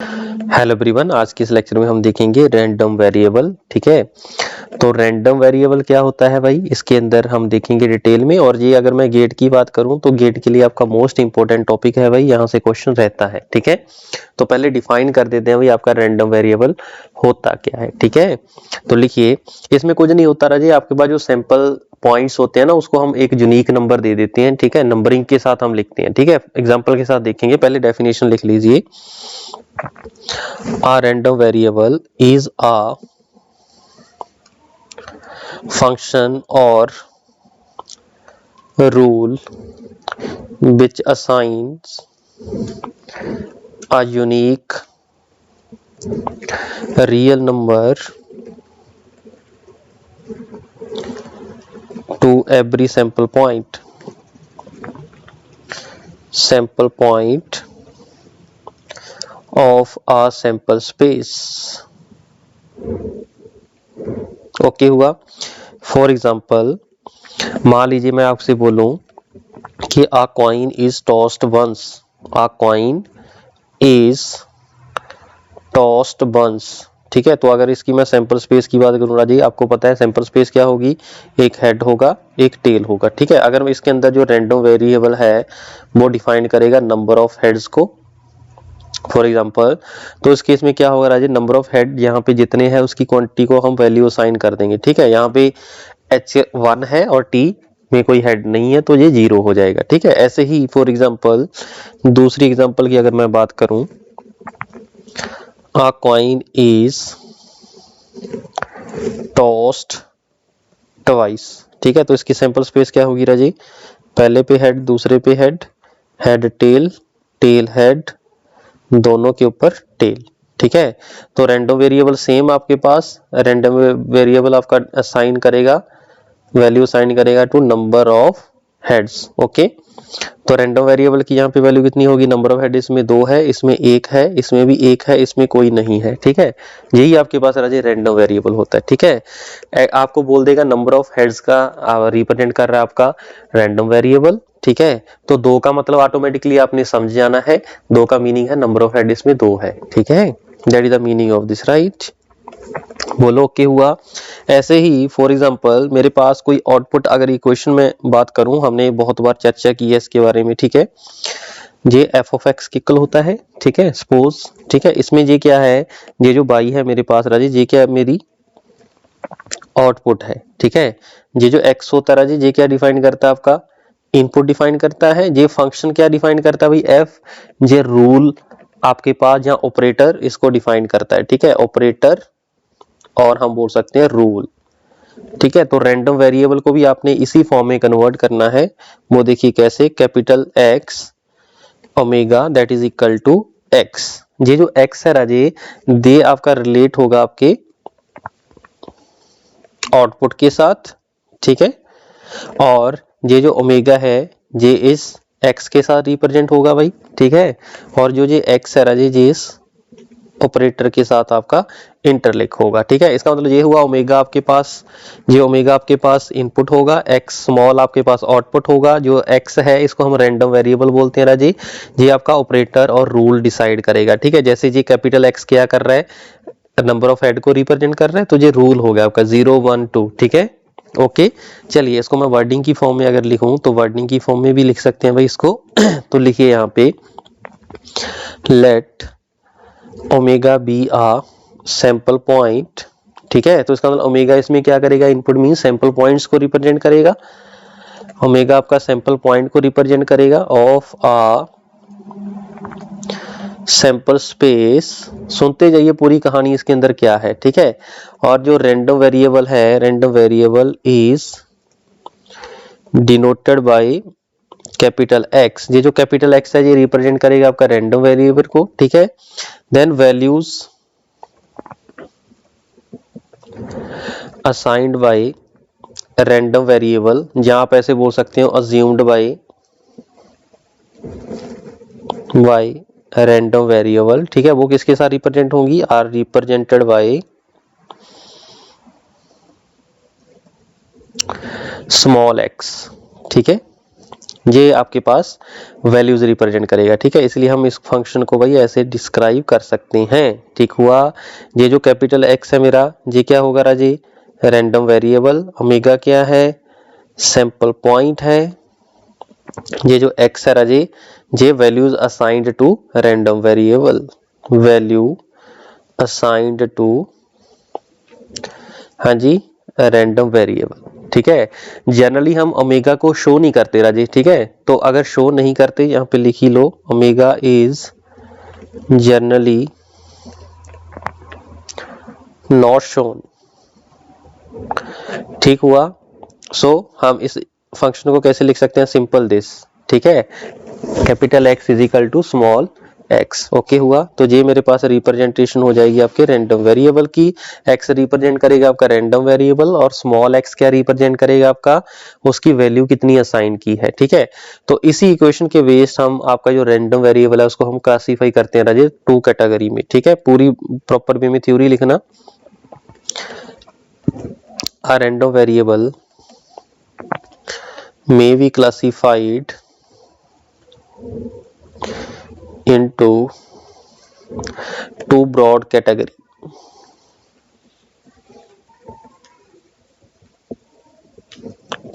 Hello everyone, आज के इस लेक्चर में हम देखेंगे रैंडम वेरिएबल। ठीक है, तो रैंडम वेरिएबल क्या होता है भाई, इसके अंदर हम देखेंगे डिटेल में। और ये अगर मैं गेट की बात करूं तो गेट के लिए आपका मोस्ट इंपोर्टेंट टॉपिक है भाई, यहाँ से क्वेश्चन रहता है। ठीक है, तो पहले डिफाइन कर देते हैं भाई आपका रैंडम वेरिएबल होता क्या है। ठीक है, तो लिखिए, इसमें कुछ नहीं होता राजे, आपके पास जो सैंपल पॉइंट्स होते हैं ना, उसको हम एक यूनिक नंबर दे देते हैं। ठीक है, नंबरिंग के साथ हम लिखते हैं। ठीक है, एग्जांपल के साथ देखेंगे। पहले डेफिनेशन लिख लीजिए। A random variable is a function or rule which assigns a unique real number to every sample point of a sample space। Okay हुआ। फॉर एग्जाम्पल, मान लीजिए मैं आपसे बोलूं कि a coin is tossed once, a coin is tossed once। ठीक है, तो अगर इसकी मैं सैंपल स्पेस की बात करूँ राजी, आपको पता है सैंपल स्पेस क्या होगी, एक हेड होगा एक टेल होगा। ठीक है, अगर इसके अंदर जो रैंडम वेरिएबल है वो डिफाइन करेगा नंबर ऑफ हेड्स को। फॉर एग्जाम्पल, तो इस केस में क्या होगा राजे, नंबर ऑफ हेड यहाँ पे जितने हैं उसकी क्वांटिटी को हम वैल्यू असाइन कर देंगे। ठीक है, यहाँ पे H1 है और T में कोई हेड नहीं है तो ये 0 हो जाएगा। ठीक है, ऐसे ही फॉर एग्जाम्पल दूसरी एग्जाम्पल की अगर मैं बात करूं, a coin is tossed twice। ठीक है, तो इसकी सैंपल स्पेस क्या होगी राजी, पहले पे हेड दूसरे पे head, head tail, tail head, दोनों के ऊपर टेल। ठीक है, तो रैंडम वेरिएबल सेम आपके पास, रैंडम वेरिएबल आपका असाइन करेगा, वैल्यू असाइन करेगा to number of heads. Okay, तो रैंडम वेरिएबल की यहाँ पे वैल्यू कितनी होगी, नंबर ऑफ हेड इसमें 2 है, इसमें 1 है, इसमें भी 1 है, इसमें कोई नहीं है। ठीक है, यही आपके पास राजे रैंडम वेरिएबल होता है। ठीक है, आपको बोल देगा नंबर ऑफ हेड्स का रिप्रेजेंट कर रहा है आपका रैंडम वेरिएबल। ठीक है, तो 2 का मतलब ऑटोमेटिकली आपने समझ जाना है, 2 का मीनिंग है नंबर ऑफ हेड इसमें 2 है। ठीक है, that is the meaning of this, right. बोलो ओके हुआ। ऐसे ही फॉर एग्जांपल मेरे पास कोई आउटपुट, अगर इक्वेशन में बात करूं, हमने बहुत बार चर्चा की है इसके बारे में। ठीक है, ये एफ ऑफ एक्स इक्वल होता है। ठीक है, सपोज, ठीक है, इसमें ये क्या है, ये जो बाई है मेरे पास राजी, ये क्या है, मेरी आउटपुट है। ठीक है, ये जो एक्स होता है राजी, ये क्या डिफाइन करता है, आपका इनपुट डिफाइन करता है। ये फंक्शन क्या डिफाइन करता है भाई, एफ। ये रूल आपके पास जहाँ ऑपरेटर इसको डिफाइन करता है। ठीक है, ऑपरेटर और हम बोल सकते हैं रूल। ठीक है, तो रैंडम वेरिएबल को भी आपने इसी फॉर्म में कन्वर्ट करना है। वो देखिए कैसे, capital X omega that is equal to X. ये जो एक्स है राजे, दे आपका रिलेट होगा आपके आउटपुट के साथ। ठीक है, और ये जो ओमेगा है ये इस एक्स के साथ रिप्रेजेंट होगा भाई। ठीक है, और जो ये एक्स है राजे, ये इस ऑपरेटर के साथ आपका इंटरलिंक होगा। ठीक है, इसका मतलब ये हुआ, ओमेगा आपके पास, ये ओमेगा आपके पास इनपुट होगा, एक्स स्मॉल आपके पास आउटपुट होगा। जो एक्स है इसको हम रैंडम वेरिएबल बोलते हैं राजी, ये आपका ऑपरेटर और रूल डिसाइड करेगा। ठीक है, जैसे जी कैपिटल एक्स क्या कर रहा है, नंबर ऑफ हेड को रिप्रेजेंट कर रहा है, तो ये रूल हो गया आपका 0 1 2। ठीक है, ओके, चलिए इसको मैं वर्डिंग की फॉर्म में अगर लिखूं तो वर्डिंग की फॉर्म में भी लिख सकते हैं भाई इसको। तो लिखिए यहाँ पे, लेट ओमेगा बी आ सैंपल पॉइंट। ठीक है, तो इसका मतलब ओमेगा इसमें क्या करेगा, इनपुट मीन सैंपल पॉइंट्स को रिप्रेजेंट करेगा। ओमेगा आपका सैंपल पॉइंट को रिप्रेजेंट करेगा ऑफ आ सैंपल स्पेस। सुनते जाइए पूरी कहानी इसके अंदर क्या है। ठीक है, और जो रैंडम वेरिएबल है, random variable is denoted by capital x. ये जो कैपिटल एक्स है ये रिप्रेजेंट करेगा आपका रैंडम वेरिएबल को। ठीक है, then values assigned by random variable, जहां आप ऐसे बोल सकते हो अज्यूम्ड बाय रैंडम वेरिएबल। ठीक है, वो किसके साथ रिप्रेजेंट होंगी, are represented by small x. ठीक है, ये आपके पास वैल्यूज रिप्रेजेंट करेगा, ठीक है। इसलिए हम इस फंक्शन को भाई ऐसे डिस्क्राइब कर सकते हैं, ठीक हुआ। ये जो कैपिटल एक्स है मेरा, ये क्या होगा राजी, रैंडम वेरिएबल। ओमेगा क्या है, सैंपल पॉइंट है। ये जो एक्स है राजी, ये values assigned to random variable, value assigned to, हाँ जी, रैंडम वेरिएबल, ठीक है। जनरली हम ओमेगा को शो नहीं करते राजे, ठीक है। तो अगर शो नहीं करते, यहाँ पे लिख ही लो, omega is generally not shown, ठीक हुआ। सो हम इस फंक्शन को कैसे लिख सकते हैं, सिंपल दिस, ठीक है। Capital X is equal to small X, okay हुआ। तो ये मेरे पास रिप्रेजेंटेशन हो जाएगी आपके रैंडम वेरिएबल की। एक्स रिप्रेजेंट करेगा आपका रैंडम वेरिएबल, और स्मॉल एक्स क्या रिप्रेजेंट करेगा आपका, उसकी वैल्यू कितनी असाइन की है, ठीक है। तो इसी इक्वेशन के बेस्ड हम आपका जो रैंडम वेरिएबल है उसको हम क्लासीफाई करते हैं राजे 2 कैटेगरी में, ठीक है। पूरी प्रॉपर वे में थ्योरी लिखना। A random variable may be classified into 2 broad category,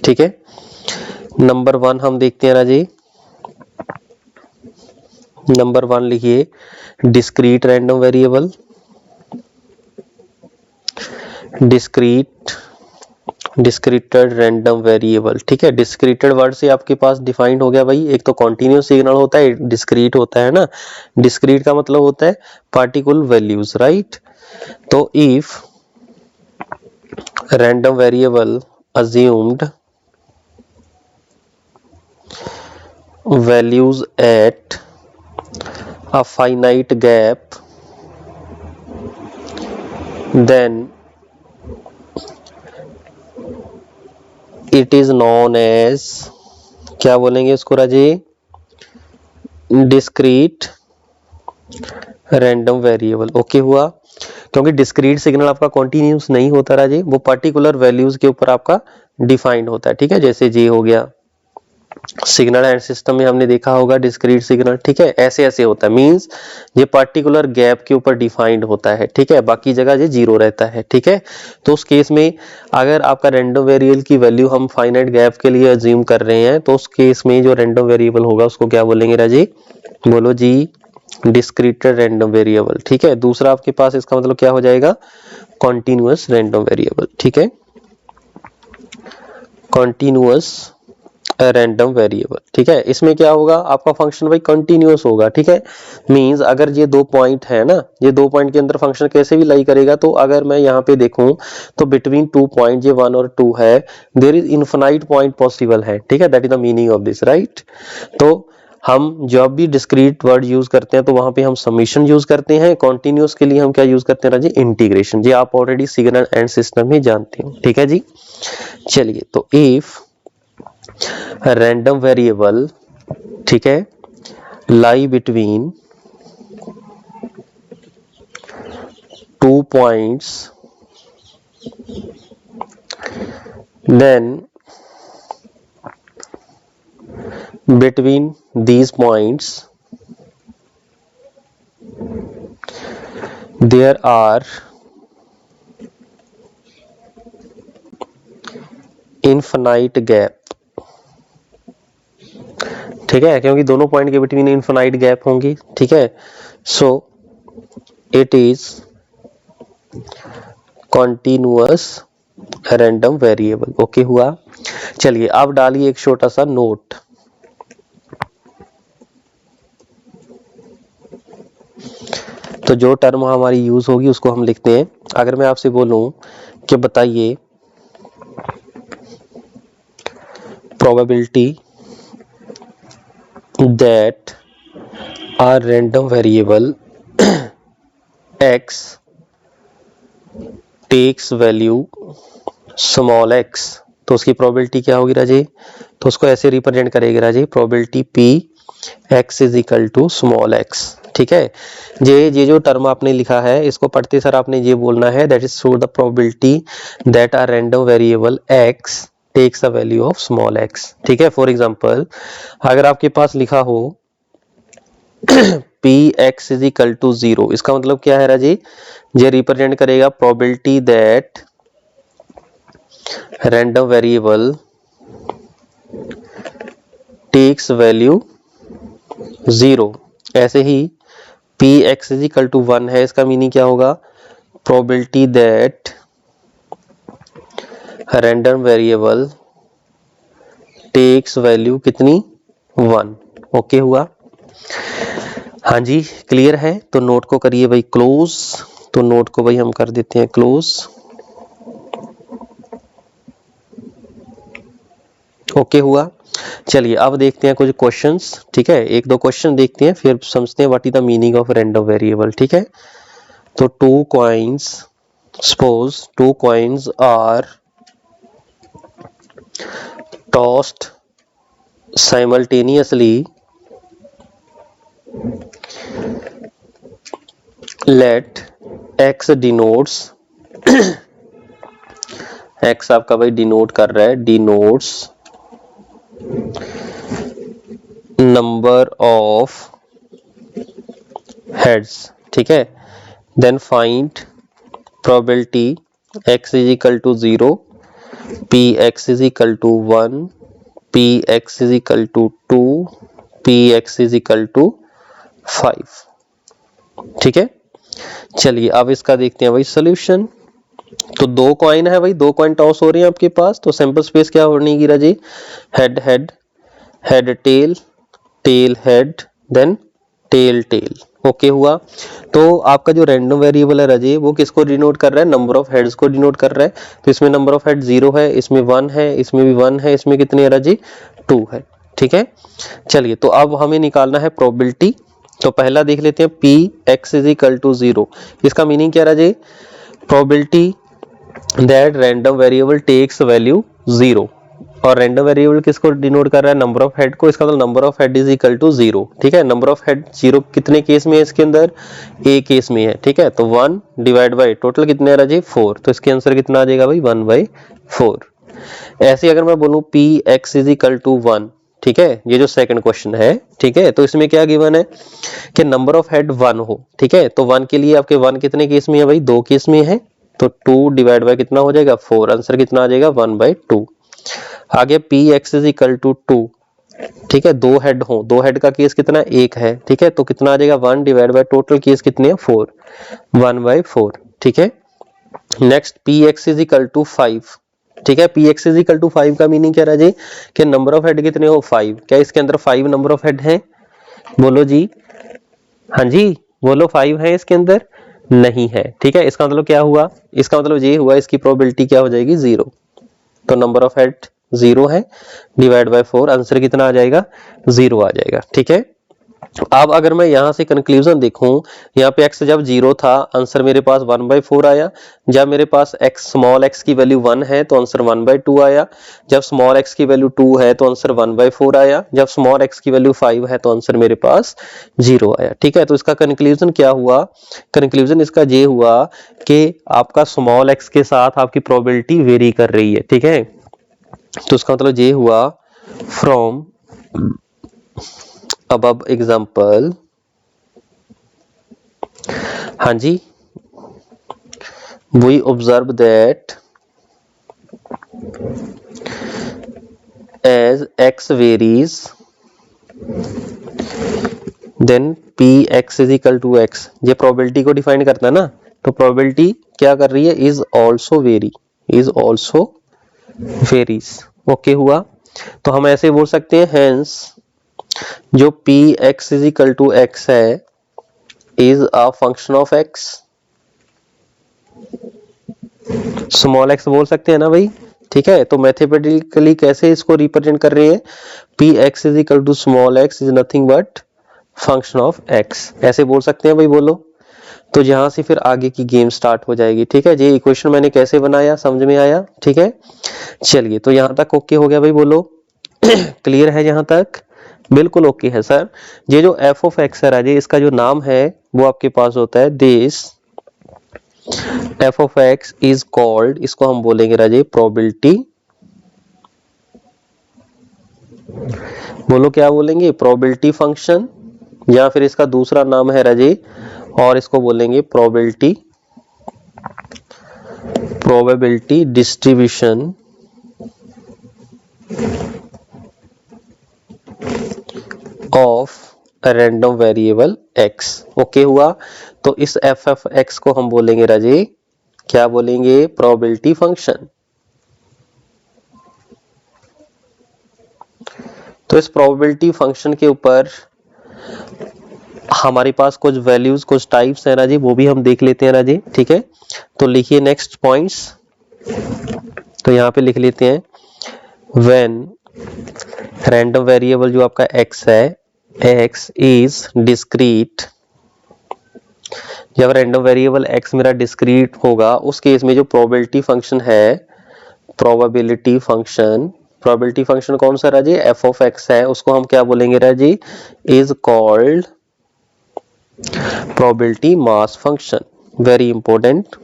ठीक है। नंबर 1 हम देखते हैं राजी, नंबर 1 लिखिए, discrete random variable, discreted random variable, ठीक है। डिस्क्रीटेड वर्ड से आपके पास डिफाइंड हो गया भाई, एक तो कॉन्टिन्यूस सिग्नल होता है, डिस्क्रीट होता है ना। डिस्क्रीट का मतलब होता है पार्टिकुलर वैल्यूज, राइट। तो if random variable assumed values at a finite gap, then it is known as, क्या बोलेंगे इसको राजी, डिस्क्रीट रैंडम वेरिएबल, ओके हुआ। क्योंकि डिस्क्रीट सिग्नल आपका कॉन्टिन्यूस नहीं होता राजी, वो पर्टिकुलर वैल्यूज के ऊपर आपका डिफाइंड होता है, ठीक है। जैसे जे हो गया, सिग्नल एंड सिस्टम में हमने देखा होगा डिस्क्रीट सिग्नल, ठीक है। ऐसे ऐसे होता है, मींस ये पर्टिकुलर गैप के ऊपर डिफाइंड होता है, ठीक है। बाकी जगह ये जीरो रहता है, ठीक है। तो उस केस में अगर आपका रैंडम वेरिएबल की वैल्यू हम फाइनाइट गैप के लिए अज्यूम कर रहे हैं, तो उस केस में जो रैंडम वेरिएबल होगा उसको क्या बोलेंगे राजी, बोलो जी, डिस्क्रीटेड रैंडम वेरिएबल, ठीक है। दूसरा आपके पास इसका मतलब क्या हो जाएगा, कॉन्टिन्यूअस रैंडम वेरिएबल, ठीक है, कॉन्टिन्यूअस रैंडम वेरिएबल, ठीक है। इसमें क्या होगा, आपका फंक्शन भाई कंटिन्यूअस होगा, ठीक है। मींस अगर ये 2 पॉइंट है ना, ये 2 पॉइंट के अंदर फंक्शन कैसे भी लाई करेगा, तो अगर मैं यहाँ पे देखूं तो बिटवीन 2 पॉइंट, ये 1 और 2 है, there is infinite point possible है, ठीक है। That is the meaning of this, right. तो हम जब भी डिस्क्रीट वर्ड यूज करते हैं तो वहां पे हम समेशन यूज करते हैं, कॉन्टिन्यूअस के लिए हम क्या यूज करते हैं राजी, इंटीग्रेशन। जी आप ऑलरेडी सिग्नल एंड सिस्टम में जानते हो, ठीक है जी। चलिए, तो इफ रैंडम वेरिएबल, ठीक है, lie between 2 points, then between these points there are infinite gap, ठीक है। क्योंकि दोनों पॉइंट के बिटवीन इनफिनाइट गैप होंगी, ठीक है। So it is continuous random variable, okay हुआ। चलिए अब डालिए एक छोटा सा नोट, तो जो टर्म हमारी यूज होगी उसको हम लिखते हैं। अगर मैं आपसे बोलूं कि बताइए probability that a random variable x takes value small x, तो उसकी प्रोबेबिलिटी क्या होगी राजे, तो उसको ऐसे रिप्रेजेंट करेगी Raje, probability p x is equal to small x, ठीक है। ये जो टर्म आपने लिखा है इसको पढ़ते सर आपने ये बोलना है, that is show the probability that a random variable x takes the value of small x. ठीक है, फॉर एग्जांपल अगर आपके पास लिखा हो P x is equal to 0, इसका मतलब क्या है राजी, ये रिप्रेजेंट करेगा probability that random variable takes value 0। ऐसे ही P x is equal to 1 है, इसका मीनिंग क्या होगा, probability that random variable takes value कितनी 1। ओके हुआ, हाँ जी क्लियर है। तो नोट को करिए भाई क्लोज, तो नोट को भाई हम कर देते हैं क्लोज। ओके हुआ, चलिए अब देखते हैं कुछ क्वेश्चंस। ठीक है, एक दो क्वेश्चन देखते हैं फिर समझते हैं what is the meaning of random variable. ठीक है, तो 2 coins, suppose 2 coins are tossed simultaneously, let x denotes x आपका भाई डिनोट कर रहा है, डिनोट्स नंबर ऑफ हेड्स। ठीक है, then find probability x is equal to 0, p x is equal to 1, p x is equal to 2, p x is equal to 5। ठीक है, चलिए अब इसका देखते हैं भाई सॉल्यूशन। तो 2 कॉइन है भाई, 2 कॉइन टॉस हो रहे हैं आपके पास, तो सैंपल स्पेस क्या होने की राजी, head head, head tail, tail head, then tail tail. Okay हुआ, तो आपका जो रैंडम वेरिएबल है राजी वो किसको डिनोट कर रहा है, नंबर ऑफ हेड्स को डिनोट कर रहा है। तो इसमें नंबर ऑफ हेड 0 है, इसमें 1 है, इसमें भी 1 है, इसमें कितने है राजी 2 है। ठीक है, चलिए तो अब हमें निकालना है प्रोबेबिलिटी। तो पहला देख लेते हैं P x is equal to 0, इसका मीनिंग क्या राजी, probability that random variable takes value 0, और रैंडम वेरिएबल किसको डिनोट कर रहा है, नंबर ऑफ हेड को, इसका मतलब number of head is equal to 0। ठीक है, नंबर ऑफ हेड 0 कितने केस में है इसके अंदर, ए केस में है। ठीक है, तो 1 डिवाइड बाई टोटल कितने है राजी 4, तो इसके आंसर कितना आ जाएगा भाई 1/4। ऐसे अगर मैं बोलूं P x is equal to 1, ठीक है, ये जो सेकंड क्वेश्चन है, ठीक है, तो इसमें क्या गिवन है कि नंबर ऑफ हेड 1 हो। ठीक है, तो 1 के लिए आपके 1 कितने केस में है भाई, 2 केस में है, तो 2 डिवाइड बाय कितना हो जाएगा 4, आंसर कितना आ जाएगा 1/2। आगे P x is equal to 2, ठीक है, 2 हेड हो, 2 हेड का केस कितना 1 है। ठीक है, तो कितना आ जाएगा 1 डिवाइड बाय टोटल केस कितने हैं 4, 1/4। ठीक है, next P x is equal to 5। ठीक है, P x is equal to 5 का मीनिंग क्या रहा जी, कि नंबर ऑफ हेड कितने हो 5, क्या इसके अंदर 5 नंबर ऑफ हेड है, बोलो जी, हाँ जी बोलो 5 है इसके अंदर, नहीं है। ठीक है, इसका मतलब क्या हुआ, इसका मतलब ये हुआ इसकी प्रोबेबिलिटी क्या हो जाएगी 0, तो नंबर ऑफ हेड 0 है, डिवाइड बाय 4, आंसर कितना आ जाएगा 0 आ जाएगा। ठीक है, अब अगर मैं यहां से कंक्लूजन देखूं, यहाँ पे x जब 0 था आंसर मेरे पास 1/4 आया, जब मेरे पास x स्मॉल x की वैल्यू 1 है तो आंसर 1/2 आया, जब स्मॉल x की वैल्यू 2 है तो आंसर 1/4 आया, जब स्मॉल x की वैल्यू 5 है तो आंसर मेरे पास 0 आया। ठीक है, तो इसका कंक्लूजन क्या हुआ, कंक्लूजन इसका ये हुआ कि आपका स्मॉल x के साथ आपकी प्रोबेबिलिटी वेरी कर रही है। ठीक है, तो इसका मतलब ये हुआ फ्रॉम above example, हाँ जी, we observe that as x varies then px is equal to x, ये प्रोबेबिलिटी को डिफाइन करता है ना, तो प्रोबेबिलिटी क्या कर रही है, is also very, is also varies. Okay हुआ, तो हम ऐसे बोल सकते हैं हेंस जो P x is equal to x है is a function of x, small x बोल सकते हैं ना भाई। ठीक है, तो मैथमेटिकली कैसे इसको रिप्रेजेंट कर रहे हैं, P x is equal to small X is nothing but function of X, ऐसे बोल सकते हैं भाई, बोलो। तो यहां से फिर आगे की गेम स्टार्ट हो जाएगी। ठीक है, ये इक्वेशन मैंने कैसे बनाया समझ में आया। ठीक है, चलिए तो यहां तक ओके हो गया भाई, बोलो क्लियर है यहां तक, बिल्कुल ओके है सर। ये जो एफ ऑफ एक्स है राजे, इसका जो नाम है वो आपके पास होता है this F of x is called, इसको हम बोलेंगे राजे प्रोबेबिलिटी बोलो क्या बोलेंगे, प्रोबेबिलिटी फंक्शन, या फिर इसका दूसरा नाम है राजे और इसको बोलेंगे probability distribution of random variable x। Okay हुआ। तो इस एफ एफ एक्स को हम बोलेंगे राजे, क्या बोलेंगे, प्रोबेबिलिटी फंक्शन। तो इस प्रोबेबिलिटी फंक्शन के ऊपर हमारे पास कुछ वैल्यूज, कुछ टाइप्स है राजी, वो भी हम देख लेते हैं राजी। ठीक है, तो लिखिए नेक्स्ट पॉइंट्स। तो यहाँ पे लिख लेते हैं, व्हेन रैंडम वेरिएबल जो आपका x है, x इज डिस्क्रीट, जब रैंडम वेरिएबल x मेरा डिस्क्रीट होगा उस केस में जो प्रोबेबिलिटी फंक्शन है, प्रोबेबिलिटी फंक्शन कौन सा राजी, एफ ऑफ एक्स है, उसको हम क्या बोलेंगे राजी, is called probability mass function. Very important.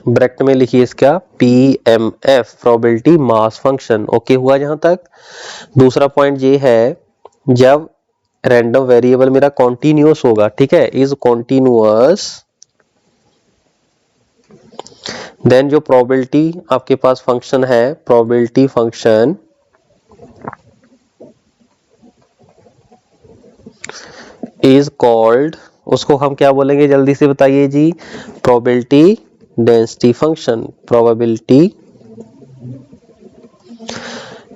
Bracket में लिखिए इसका PMF, probability mass function. Okay हुआ जहां तक। दूसरा पॉइंट ये है, जब रैंडम वेरिएबल मेरा कॉन्टिन्यूअस होगा, ठीक है, इज कॉन्टिन्यूअस, देन जो प्रोबेबिलिटी आपके पास फंक्शन है, प्रोबेबिलिटी फंक्शन इज कॉल्ड, उसको हम क्या बोलेंगे जल्दी से बताइए जी, प्रोबेबिलिटी डेंसिटी फंक्शन। प्रोबेबिलिटी,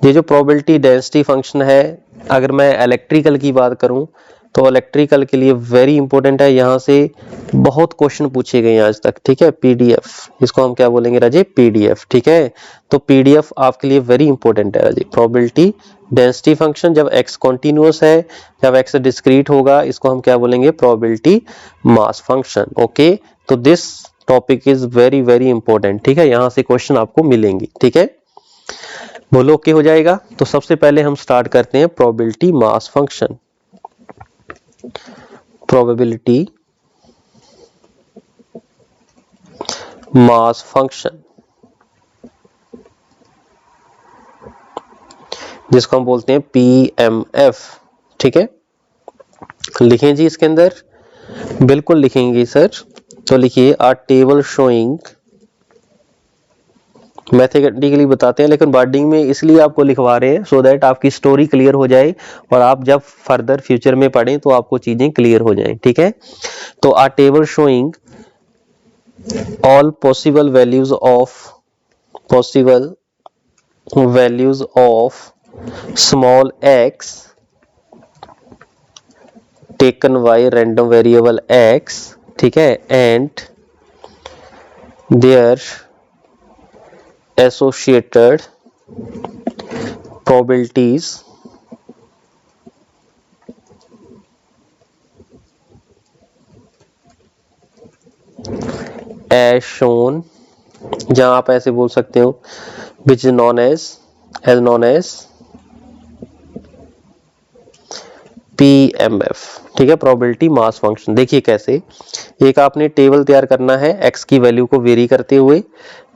ये जो प्रोबेबिलिटी डेंसिटी फंक्शन है, अगर मैं इलेक्ट्रिकल की बात करूं तो इलेक्ट्रिकल के लिए वेरी इंपॉर्टेंट है, यहां से बहुत क्वेश्चन पूछे गए हैं आज तक। ठीक है, पीडीएफ, इसको हम क्या बोलेंगे राजे, पीडीएफ। ठीक है, तो पीडीएफ आपके लिए वेरी इंपॉर्टेंट है राजे। प्रोबेबिलिटी डेंसिटी फंक्शन, जब x कॉन्टिन्यूअस है, जब x डिस्क्रीट होगा, इसको हम क्या बोलेंगे, प्रोबेबिलिटी मास फंक्शन। ओके, तो this topic is very very important. ठीक है, यहां से क्वेश्चन आपको मिलेंगे। ठीक है, बोलो ओके हो जाएगा। तो सबसे पहले हम स्टार्ट करते हैं probability mass function. Probability mass function, जिसको हम बोलते हैं PMF। ठीक है, लिखें जी इसके अंदर, बिल्कुल लिखेंगे सर। तो लिखिए, आ टेबल शोइंग, मैथमेटिकली बताते हैं लेकिन वर्डिंग में इसलिए आपको लिखवा रहे हैं सो दैट आपकी स्टोरी क्लियर हो जाए और आप जब फर्दर फ्यूचर में पढ़ें तो आपको चीजें क्लियर हो जाएं। ठीक है, तो a table showing all possible values of small x taken by random variable x, ठीक है, and their associated probabilities as shown, जहां आप ऐसे बोल सकते हो, which is known as PMF। ठीक है, प्रोबेबिलिटी मास फंक्शन। देखिए कैसे, एक आपने टेबल तैयार करना है x की वैल्यू को वेरी करते हुए,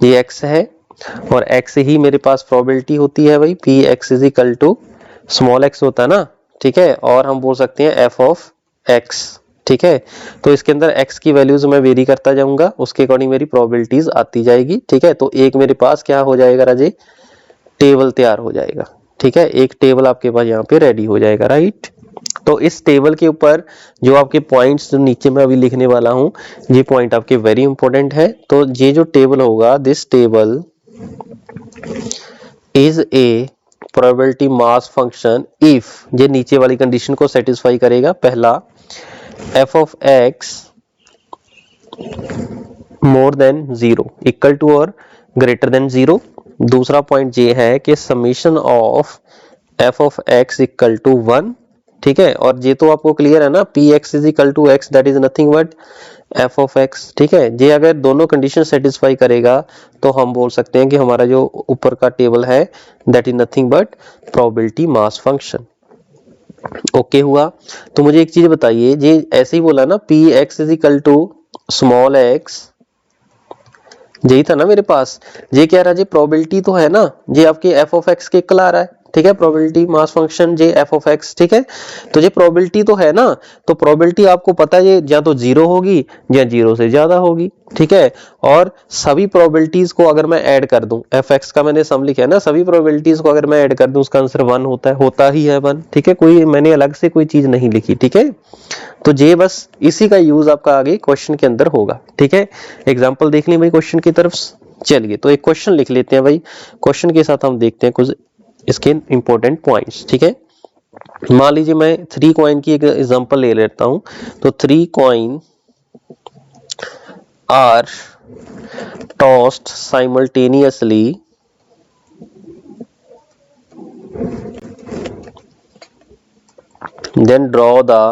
ये x है और x ही मेरे पास प्रोबेबिलिटी होती है भाई, Px is equal to small x होता है ना। ठीक है, और हम बोल सकते हैं f ऑफ x। ठीक है, तो इसके अंदर x की वैल्यूज मैं वेरी करता जाऊंगा, उसके अकॉर्डिंग मेरी प्रोबेबिलिटीज आती जाएगी। ठीक है, तो एक मेरे पास क्या हो जाएगा राजे, टेबल तैयार हो जाएगा। ठीक है, एक टेबल आपके पास यहाँ पे रेडी हो जाएगा, राइट। तो इस टेबल के ऊपर जो आपके पॉइंट्स जो नीचे मैं अभी लिखने वाला हूं, ये पॉइंट आपके वेरी इंपॉर्टेंट है। तो ये जो टेबल होगा, this table is a probability mass function if, ये नीचे वाली कंडीशन को सेटिस्फाई करेगा। पहला, f of x more than 0, equal to और ग्रेटर देन 0। दूसरा पॉइंट ये है कि summation of f of x equal to 1। ठीक है, और ये तो आपको क्लियर है ना, Px is equal to x, that is nothing but f of x। ठीक है, ये अगर दोनों कंडीशन सेटिस्फाई करेगा तो हम बोल सकते हैं कि हमारा जो ऊपर का टेबल है that is nothing but probability mass function. Okay हुआ। तो मुझे एक चीज बताइए, ये ऐसे ही बोला ना, Px is equal to small X, यही था ना मेरे पास। ये क्या रहा जी, प्रोबेबिलिटी तो है ना, ये आपके एफ ऑफ एक्स के इक्वल आ रहा है, ठीक है, probability mass function J F of x, ठीक है। तो ये प्रोबेबिलिटी तो है ना, तो प्रोबेबिलिटी आपको पता है ये या तो जीरो होगी या जीरो से ज्यादा होगी, ठीक है। और सभी प्रोबेबिलिटीज को अगर मैं ऐड कर दूं, एफ एक्स का मैंने सम लिखा है ना, सभी प्रोबेबिलिटीज को अगर मैं ऐड कर दूं उसका आंसर 1 होता है, होता ही है 1, ठीक है, कोई मैंने अलग से कोई चीज नहीं लिखी, ठीक है। तो ये बस इसी का यूज आपका आगे क्वेश्चन के अंदर होगा, ठीक है। एग्जांपल देख लें भाई क्वेश्चन की तरफ। चलिए तो एक क्वेश्चन लिख लेते हैं भाई, क्वेश्चन के साथ हम देखते हैं कुछ इसके इंपॉर्टेंट पॉइंट्स, ठीक है। मान लीजिए मैं 3 कॉइन की एक एग्जांपल ले लेता हूं, तो 3 coin are tossed simultaneously then draw the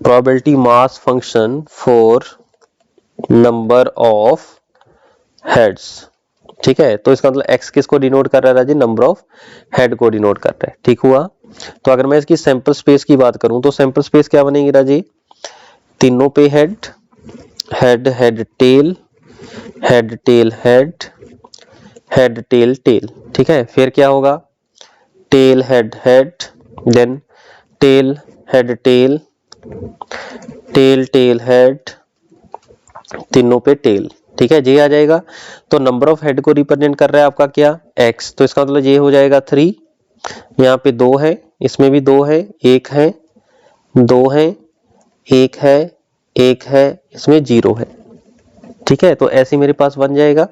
probability mass function for number of heads, ठीक है। तो इसका मतलब x किसको डिनोट कर रहा है राजी, नंबर ऑफ हेड को डिनोट कर रहा है, ठीक हुआ। तो अगर मैं इसकी सैंपल स्पेस की बात करूं तो सैंपल स्पेस क्या बनेगी राजी, तीनों पे head, head head tail, head tail head, head tail tail, ठीक है। फिर क्या होगा, tail head head, then tail head tail, tail tail head, तीनों पे टेल, ठीक है, ये आ जाएगा। तो नंबर ऑफ हेड को रिप्रेजेंट कर रहा है आपका क्या, x, तो इसका मतलब ये हो जाएगा 3, यहाँ पे 2 है, इसमें भी 2 है, 1 है, 2 है, 1 है, 1 है, इसमें 0 है, ठीक है। तो ऐसे मेरे पास बन जाएगा।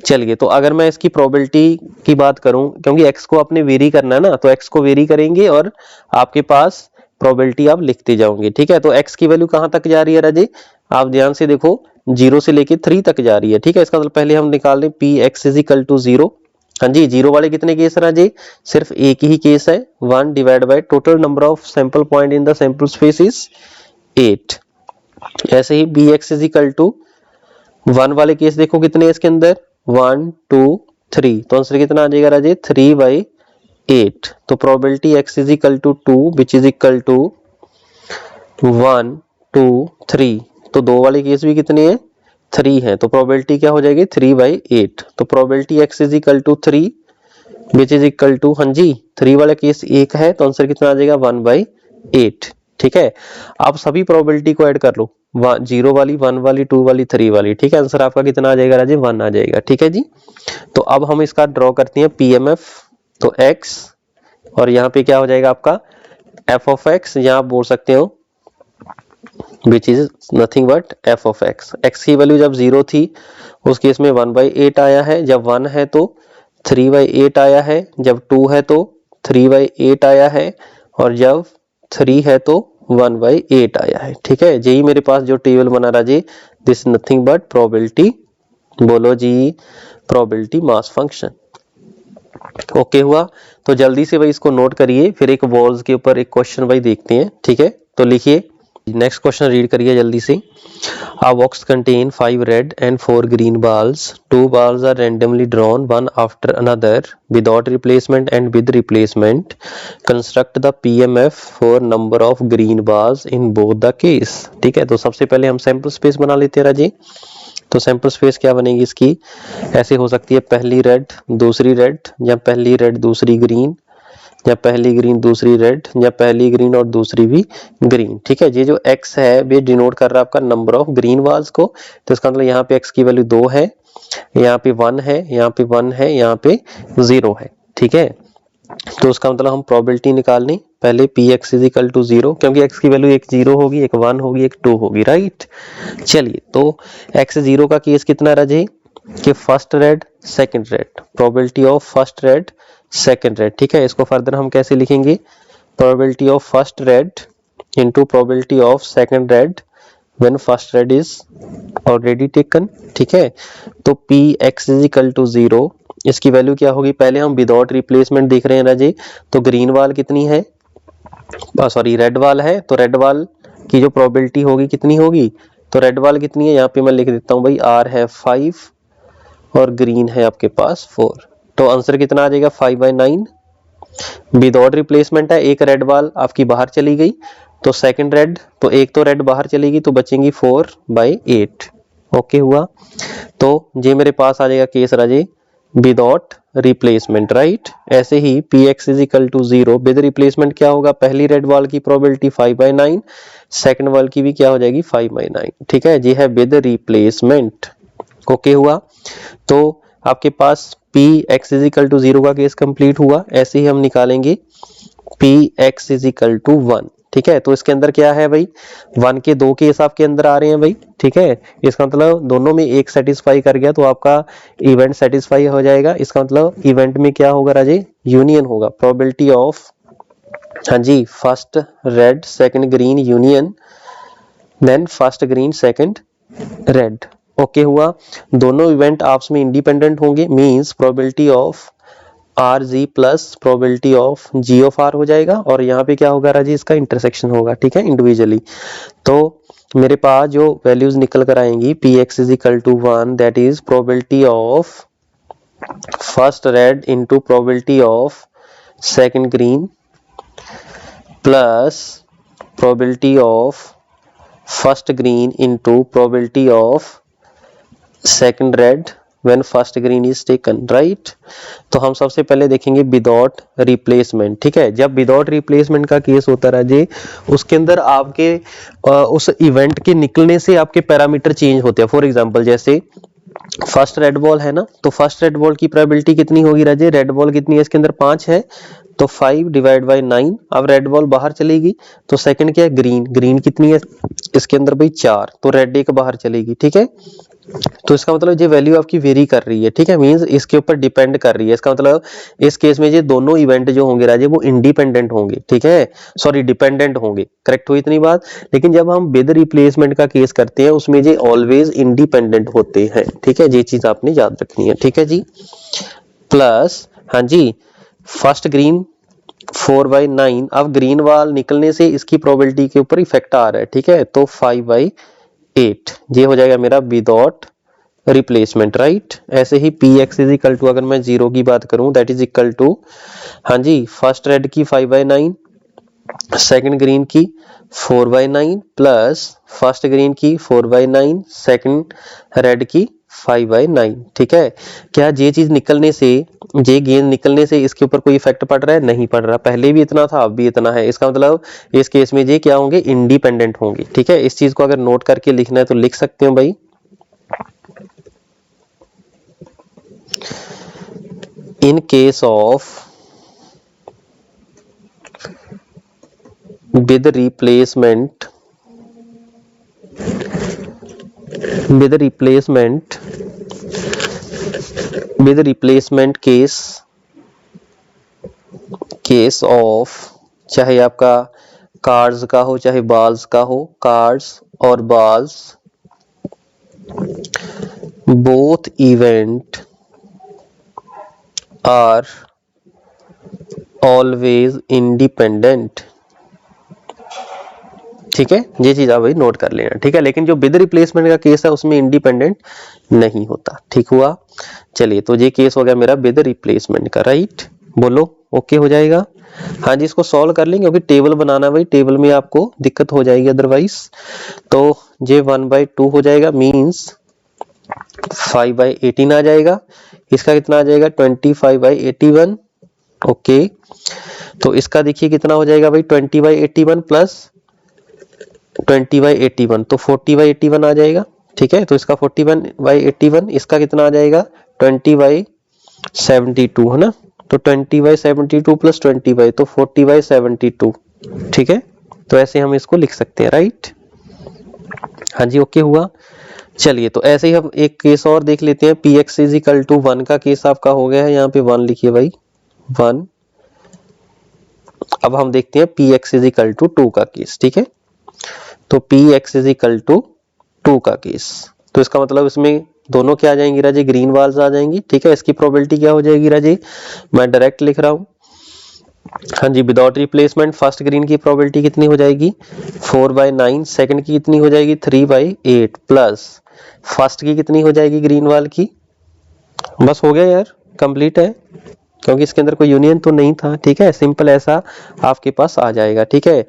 चलिए तो अगर मैं इसकी प्रोबेबिलिटी की बात करूं, क्योंकि x को आपने वेरी करना है ना, तो x को वेरी करेंगे और आपके पास प्रोबेबिलिटी आप लिखते जाओगे, ठीक है। तो x की वैल्यू कहां तक जा रही है राजे, आप ध्यान से देखो, 0 से लेके 3 तक जा रही है, ठीक है। इसका मतलब पहले हम निकाल लें P x is equal to 0, हाँ जी, 0 वाले कितने केस है राजे, सिर्फ एक ही केस है, 1 divide by total number of sample point in the sample space is 8। ऐसे ही B x is equal to 1 वाले केस देखो कितने हैं इसके अंदर, 1 2 3, तो आंसर कितना आ जाएगा राजे, 3/8। तो probability x is equal to 2 which is equal to 1 2 3, तो 2 वाले केस भी कितने हैं, 3 है, तो प्रोबेबिलिटी क्या हो जाएगी 3/8। तो probability x is equal to 3 which is equal to, हाँ जी 3 वाला केस 1 है, तो आंसर कितना आ जाएगा 1/8, ठीक है। आप सभी प्रोबेबिलिटी को ऐड कर लो, 0 वाली, 1 वाली, 2 वाली, 3 वाली, ठीक है। आंसर आपका कितना आ जाएगा राजे, 1 आ जाएगा, ठीक है जी। तो अब हम इसका ड्रॉ करते हैं पीएमएफ, तो x और यहाँ पे क्या हो जाएगा आपका f ऑफ x, यहाँ आप बोल सकते हो which is nothing but f of x। x की वैल्यू जब 0 थी उस केस में 1/8 आया है, जब 1 है तो 3/8 आया है, जब 2 है तो 3/8 आया है, और जब 3 है तो 1/8 आया है, ठीक है। यही मेरे पास जो टेबल बना रहा जी, दिस नथिंग बट प्रोबेबिलिटी, बोलो जी, प्रोबेबिलिटी मास फंक्शन, ओके हुआ। तो जल्दी से भाई इसको नोट करिए, फिर एक वॉल्स के ऊपर एक क्वेश्चन भाई देखते हैं, ठीक है। तो लिखिए, नेक्स्ट क्वेश्चन रीड करिए जल्दी से। A box contain 5 red and 4 green balls. 2 balls are randomly drawn one after another without replacement and with replacement. Construct the PMF for number of green balls in both the case. ठीक है, तो सबसे पहले हम sample space बना लेते हैं राजी। तो सैंपल स्पेस क्या बनेगी इसकी, ऐसे हो सकती है पहली रेड दूसरी रेड, या पहली रेड दूसरी ग्रीन, या पहली ग्रीन दूसरी रेड, या पहली ग्रीन और दूसरी भी ग्रीन, ठीक है। ये जो x है ये डिनोट कर रहा है आपका नंबर ऑफ ग्रीन बाल्स को, तो इसका मतलब यहाँ पे x की वैल्यू 2 है, यहाँ पे 1 है, यहाँ पे 1 है, यहाँ पे 0 है, ठीक है। तो उसका मतलब हम प्रोबेबिलिटी निकाल लें पहले, P x is equal to 0, क्योंकि x की वैल्यू एक 0 होगी, एक 1 होगी, एक 2 होगी, राइट। चलिए तो x 0 का केस कितना रह जाए कि first red second red, probability of first red second red, ठीक है। इसको फर्दर हम कैसे लिखेंगे, probability of first red into probability of second red when first red is already taken, ठीक है। तो P x is equal to 0, इसकी वैल्यू क्या होगी, पहले हम विदाउट रिप्लेसमेंट देख रहे हैं राजे, तो ग्रीन वाल कितनी है, सॉरी रेड वाल है, तो रेड वाल की जो प्रोबेबिलिटी होगी कितनी होगी, तो रेड वाल कितनी है, यहाँ पे मैं लिख देता हूँ भाई, आर है 5 और ग्रीन है आपके पास 4, तो आंसर कितना आ जाएगा 5/9। विदाउट रिप्लेसमेंट है, एक रेड बाल आपकी बाहर चली गई, तो सेकंड रेड, तो एक तो रेड बाहर चलेगी तो बचेंगी 4/8। ओके हुआ। तो ये मेरे पास आ जाएगा केस राजे विदाउट रिप्लेसमेंट, राइट। ऐसे ही Px is equal to 0 with replacement क्या होगा, पहली रेड वॉल की प्रोबेबिलिटी 5/9, सेकंड वॉल की भी क्या हो जाएगी 5/9, ठीक है। ये है विद रिप्लेसमेंट। ओके हुआ। तो आपके पास Px इज इक्वल टू 0 का केस कंप्लीट हुआ। ऐसे ही हम निकालेंगे Px इज इक्वल टू 1, ठीक है। तो इसके अंदर क्या है भाई, 1 के 2 केस आपके अंदर आ रहे हैं भाई, ठीक है। इसका मतलब दोनों में एक सेटिस्फाई कर गया तो आपका इवेंट सेटिस्फाई हो जाएगा। इसका मतलब इवेंट में क्या होगा राजे, यूनियन होगा। प्रोबेबिलिटी ऑफ, हाँ जी, first red second green union, then first green second red. Okay हुआ। दोनों इवेंट आपस में इंडिपेंडेंट होंगे, means probability of R G plus probability of G of R हो जाएगा। और यहाँ पे क्या होगा राजी, इसका इंटरसेक्शन होगा, ठीक है, इंडिविजुअली। तो मेरे पास जो वैल्यूज निकल कर आएंगी, Px is equal to 1, that is probability of first red into probability of second green plus probability of first green into probability of second red when first green is taken, right। तो हम सबसे पहले देखेंगे without replacement, ठीक है। जब without replacement का case होता है राजे, उसके अंदर आपके उस इवेंट के निकलने से आपके पैरामीटर चेंज होते हैं। फॉर एग्जांपल जैसे फर्स्ट रेड बॉल है ना, तो फर्स्ट रेड बॉल की प्रोबेबिलिटी कितनी होगी राजे, रेड बॉल कितनी है इसके अंदर 5 है, तो 5/9। अब रेड बॉल बाहर चलेगी तो सेकंड क्या है, ग्रीन, ग्रीन कितनी है इसके अंदर भाई 4, तो रेड एक बाहर चलेगी, ठीक है। तो इसका मतलब ये वैल्यू आपकी वेरी कर रही है, ठीक है, मींस इसके ऊपर डिपेंड कर रही है। इसका मतलब इस केस में ये दोनों इवेंट जो होंगे राजे वो इंडिपेंडेंट होंगे, ठीक है, सॉरी डिपेंडेंट होंगे, करेक्ट हुई इतनी बात। लेकिन जब हम विद रिप्लेसमेंट का केस करते हैं उसमें ये ऑलवेज इंडिपेंडेंट होते हैं, ठीक है, ये चीज आपने याद रखनी है, ठीक है जी। प्लस, हाँ जी, फर्स्ट ग्रीन 4/9, अब ग्रीन वाल निकलने से इसकी प्रोबेबिलिटी के ऊपर इफेक्ट आ रहा है, ठीक है, तो 5/8 ये हो जाएगा मेरा विदाउट रिप्लेसमेंट, राइट। ऐसे ही Px इज इक्वल टू, अगर मैं 0 की बात करूं, दैट इज इक्वल टू, हाँ जी, फर्स्ट रेड की 5/9, सेकंड ग्रीन की 4/9 प्लस फर्स्ट ग्रीन की 4/9, सेकंड रेड की 5/9, ठीक है। क्या ये चीज निकलने से, ये गेंद निकलने से इसके ऊपर कोई इफेक्ट पड़ रहा है, नहीं पड़ रहा, पहले भी इतना था अब भी इतना है। इसका मतलब इस केस में ये क्या होंगे, इंडिपेंडेंट होंगे, ठीक है। इस चीज को अगर नोट करके लिखना है तो लिख सकते हो भाई। In case of with replacement case of, चाहे आपका कार्ड्स का हो चाहे बॉल्स का हो, कार्ड्स और balls both event are always independent, ठीक है, ये चीज आप भाई नोट कर लेना, ठीक है। लेकिन जो विद रिप्लेसमेंट का केस है उसमें इंडिपेंडेंट नहीं होता, ठीक हुआ। चलिए, तो ये केस हो गया मेरा विद रिप्लेसमेंट का, राइट, बोलो ओके हो जाएगा। हाँ जी, इसको सॉल्व कर लेंगे क्योंकि टेबल बनाना है भाई, टेबल में आपको दिक्कत हो जाएगी अदरवाइज। तो ये 1/2 हो जाएगा, मींस 5/18 आ जाएगा। इसका कितना आ जाएगा, 25/81, ओके। तो इसका देखिए कितना हो जाएगा भाई, 20/81 प्लस 20/81, तो 40/81 आ जाएगा, ठीक है। तो इसका 41/81, इसका कितना आ जाएगा 20/72, है ना। तो 20/72 प्लस 20/, तो 40/72, ठीक है। तो ऐसे हम इसको लिख सकते हैं, राइट। हाँ जी, ओके हुआ। चलिए, तो ऐसे ही हम एक केस और देख लेते हैं। Px इज इक्वल टू 1 का केस आपका हो गया है, यहाँ पे 1 लिखिए भाई, 1। अब हम देखते हैं Px इज इक्वल टू 2 का केस, ठीक है। तो Px इज इक्वल टू 2 का केस, तो इसका मतलब इसमें दोनों क्या आ जाएंगी राजे, ग्रीन वाल्स आ जाएंगी, ठीक है। इसकी प्रोबेबिलिटी क्या हो जाएगी राजे, मैं डायरेक्ट लिख रहा हूं, हाँ जी, विदाउट रिप्लेसमेंट फर्स्ट ग्रीन की प्रोबेबिलिटी कितनी हो जाएगी 4/9, सेकंड की कितनी हो जाएगी 3/8 प्लस फर्स्ट की कितनी हो जाएगी ग्रीन वाल की, बस हो गया यार, कंप्लीट है, क्योंकि इसके अंदर कोई यूनियन तो नहीं था, ठीक है। सिंपल ऐसा आपके पास आ जाएगा, ठीक है।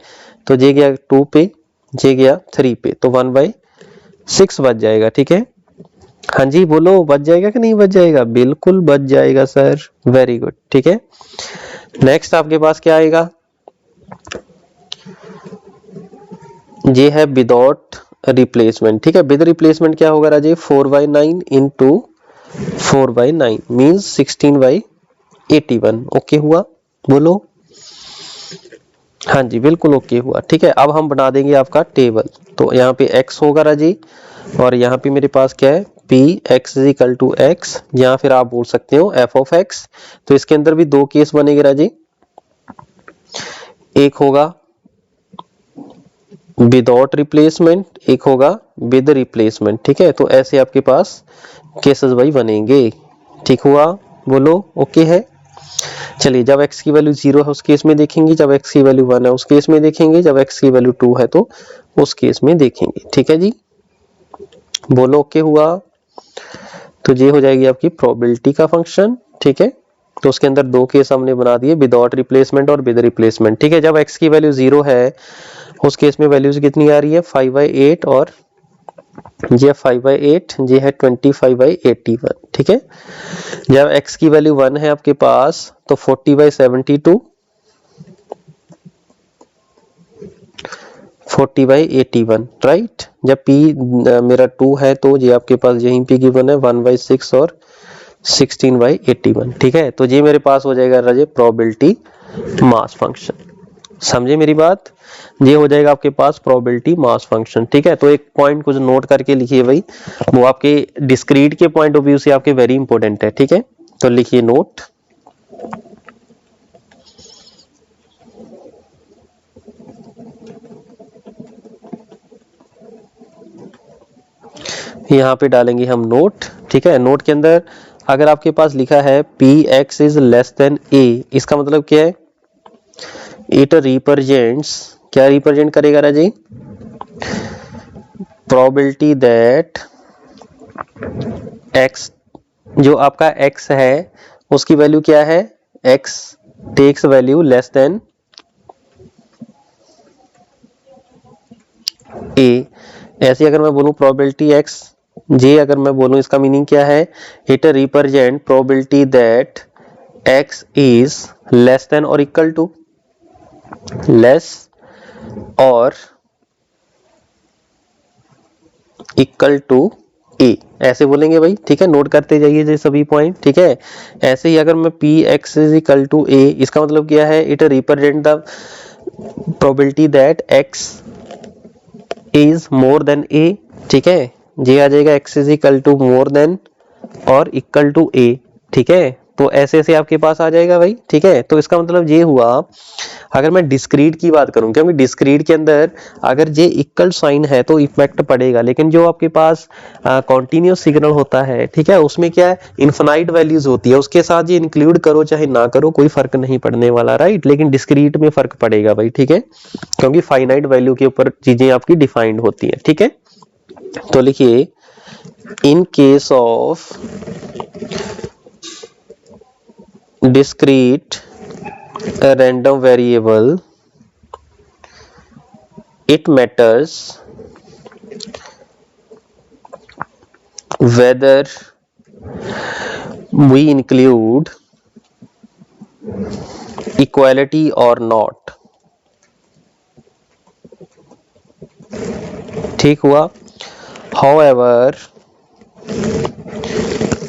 तो जे गया 2 पे, जे गया 3 पे, तो 1/6 बच जाएगा। ठीक है, हाँ जी बोलो, बच जाएगा कि नहीं बच जाएगा? बिल्कुल बच जाएगा सर, वेरी गुड। ठीक है, नेक्स्ट आपके पास क्या आएगा? ये है विदाउट रिप्लेसमेंट। ठीक है, विद रिप्लेसमेंट क्या होगा राजे? 4/9 इंटू 4/9 मीन्स 16/81। ओके हुआ, बोलो। हाँ जी बिल्कुल ओके हुआ। ठीक है, अब हम बना देंगे आपका टेबल। तो यहाँ पे x होगा राजी, और यहाँ पे मेरे पास क्या है? p x is equal to x, या फिर आप बोल सकते हो f ऑफ x। तो इसके अंदर भी दो केस बनेंगे राजी, एक होगा विदाउट रिप्लेसमेंट, एक होगा विद रिप्लेसमेंट। ठीक है, तो ऐसे आपके पास केसेस भाई बनेंगे। ठीक हुआ, बोलो ओके है। चलिए, जब x की वैल्यू 0 है उस केस में देखेंगे, जब x की वैल्यू 1 है उस केस में देखेंगे, जब x की वैल्यू 2 है तो उस केस में देखेंगे। ठीक है जी, बोलो ओके हुआ। तो ये हो जाएगी आपकी प्रोबेबिलिटी का फंक्शन। ठीक है, तो उसके अंदर दो केस हमने बना दिए, विदाउट रिप्लेसमेंट और विद रिप्लेसमेंट। ठीक है, जब x की वैल्यू 0 है उस केस में वैल्यूज कितनी आ रही है? 5/8, और ये 5/8, ये है 25/81। ठीक है, जब x की वैल्यू 1 है आपके पास तो 40/72, 40/81, राइट। जब p मेरा 2 है तो ये आपके पास यहीं पे गिवन है 1/6 और 16/81। ठीक है, तो ये मेरे पास हो जाएगा राजे प्रोबेबिलिटी मास फंक्शन। समझे मेरी बात? ये हो जाएगा आपके पास प्रोबेबिलिटी मास फंक्शन। ठीक है, तो एक पॉइंट कुछ नोट करके लिखिए भाई, वो आपके डिस्क्रीट के पॉइंट ऑफ व्यू से आपके वेरी इंपॉर्टेंट है। ठीक है, तो लिखिए नोट। यहाँ पे डालेंगे हम नोट। ठीक है, नोट के अंदर अगर आपके पास लिखा है px is less than a, इसका मतलब क्या है? इट रिप्रेजेंट्स, क्या रिप्रेजेंट करेगा राजी? प्रोबेबिलिटी दैट x, जो आपका x है उसकी वैल्यू क्या है? x takes value less than a। ऐसे अगर मैं बोलूं प्रोबेबिलिटी x जे, अगर मैं बोलूं इसका मीनिंग क्या है? It represent probability that x is less than और इक्वल टू, लेस और इक्वल टू a, ऐसे बोलेंगे भाई। ठीक है, नोट करते जाइए ये सभी पॉइंट। ठीक है, ऐसे ही अगर मैं px is equal to a, इसका मतलब क्या है? It represent the probability that x is more than a। ठीक है, ये आ जाएगा x is equal to more than और इक्वल टू a। ठीक है, तो ऐसे ऐसे आपके पास आ जाएगा भाई। ठीक है, तो इसका मतलब ये हुआ, अगर मैं डिस्क्रीट की बात करूं, क्योंकि डिस्क्रीट के अंदर अगर ये इक्वल साइन है तो इफेक्ट पड़ेगा, लेकिन जो आपके पास कॉन्टिन्यूस सिग्नल होता है, ठीक है, उसमें क्या है? इनफाइनाइट वैल्यूज होती है, उसके साथ ये इंक्लूड करो चाहे ना करो कोई फर्क नहीं पड़ने वाला, राइट। लेकिन डिस्क्रीट में फर्क पड़ेगा भाई। ठीक है, क्योंकि फाइनाइट वैल्यू के ऊपर चीजें आपकी डिफाइंड होती है। ठीक है, तो लिखिए in case of discrete random variable, it matters whether we include equality or not। ठीक हुआ। However,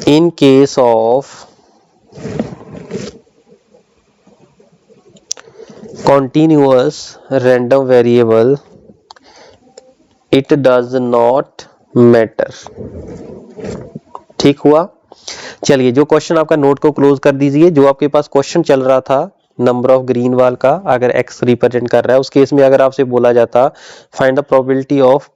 in case of continuous random variable, it does not matter। ठीक हुआ। चलिए, जो क्वेश्चन आपका नोट को क्लोज कर दीजिए। जो आपके पास क्वेश्चन चल रहा था नंबर ऑफ ग्रीन वाल का, अगर x रिप्रेजेंट कर रहा है उस केस में अगर आपसे बोला जाता find the probability of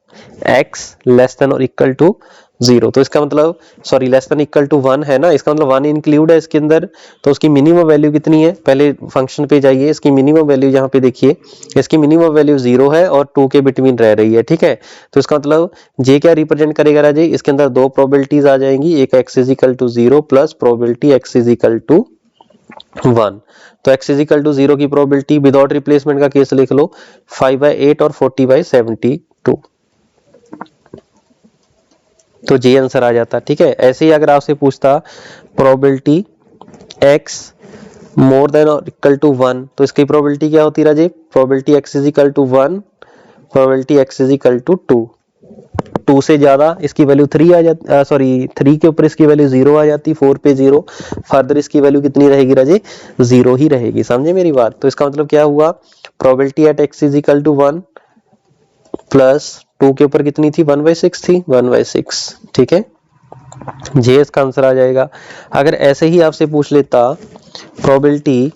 x less than और इक्वल टू 0, तो इसका मतलब sorry less than equal to 1 है ना, इसका मतलब 1 इंक्लूड है इसके अंदर। तो उसकी मिनिमम वैल्यू कितनी है? पहले फंक्शन पे जाइए, इसकी मिनिमम वैल्यू यहाँ पे देखिए, इसकी मिनिमम वैल्यू 0 है और 2 के बिटवीन रह रही है। ठीक है, तो इसका मतलब जे क्या रिप्रेजेंट करेगा राजे? इसके अंदर दो प्रोबेबिलिटीज आ जाएंगी, एक x is equal to 0 plus probability x is equal to 1। तो x इज इक्वल टू 0 की प्रोबेबिलिटी विदाउट रिप्लेसमेंट का केस लिख लो 5/8 और 40/72, तो जी आंसर आ जाता। ठीक है, ऐसे ही अगर आपसे पूछता प्रोबेबिलिटी x मोर देन और इक्वल टू 1, तो इसकी प्रोबेबिलिटी क्या होती Raje? Probability x is equal to 1, probability x is equal to 2। 2 से ज्यादा इसकी वैल्यू 3 आ जाती, सॉरी 3 के ऊपर इसकी वैल्यू 0 आ जाती, 4 पे 0, फर्दर इसकी वैल्यू कितनी रहेगी राजे? 0 ही रहेगी। समझे मेरी बात? तो इसका मतलब क्या हुआ? Probability at x is equal to 1 plus 2 के ऊपर कितनी थी? 1/6 थी, 1/6। ठीक है, जे इसका आंसर आ जाएगा। अगर ऐसे ही आपसे पूछ लेता probability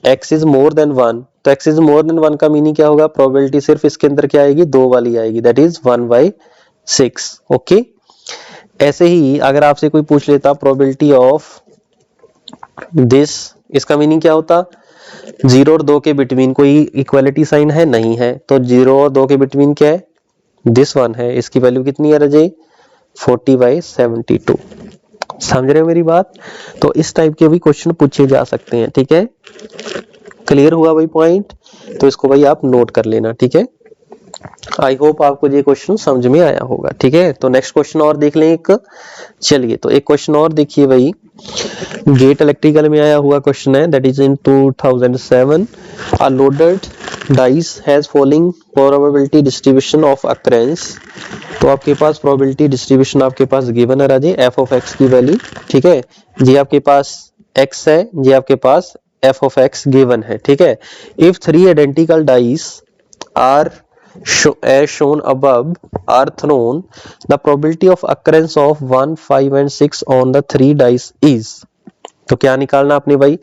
x is more then 1, तो x इज मोर देन 1 का मीनिंग क्या होगा? प्रोबेबिलिटी सिर्फ इसके अंदर क्या आएगी? 2 वाली आएगी, दैट इज 1/6। ओके, ऐसे ही अगर आपसे कोई पूछ लेता प्रोबेबिलिटी ऑफ दिस, इसका मीनिंग क्या होता? 0 और 2 के बिटवीन कोई इक्वालिटी साइन है? नहीं है, तो 0 और 2 के बिटवीन क्या है? दिस वन है, इसकी वैल्यू कितनी है रजय? 40/72। समझ रहे हो मेरी बात? तो इस टाइप के भी क्वेश्चन पूछे जा सकते हैं। ठीक है, क्लियर हुआ भाई पॉइंट? तो इसको भाई आप नोट कर लेना। ठीक है, आई होप आपको ये क्वेश्चन समझ में आया होगा। ठीक है, तो नेक्स्ट क्वेश्चन और देख लें एक। चलिए, तो एक क्वेश्चन और देखिए भाई, गेट इलेक्ट्रिकल में आया हुआ क्वेश्चन है, that is in 2007। A loaded dice has following probability distribution of occurrence. तो आपके पास प्रोबेबिलिटी डिस्ट्रीब्यूशन आपके पास गिवन है राजे, एफ ऑफ एक्स की वैल्यू। ठीक है, जी आपके पास एक्स है, जी आपके पास एफ ऑफ एक्स गिवन है। ठीक है, if 3 identical dice are as shown above are thrown, the probability of occurrence of 1, 5 and 6 on the 3 dice is। तो क्या निकालना आपने भाई?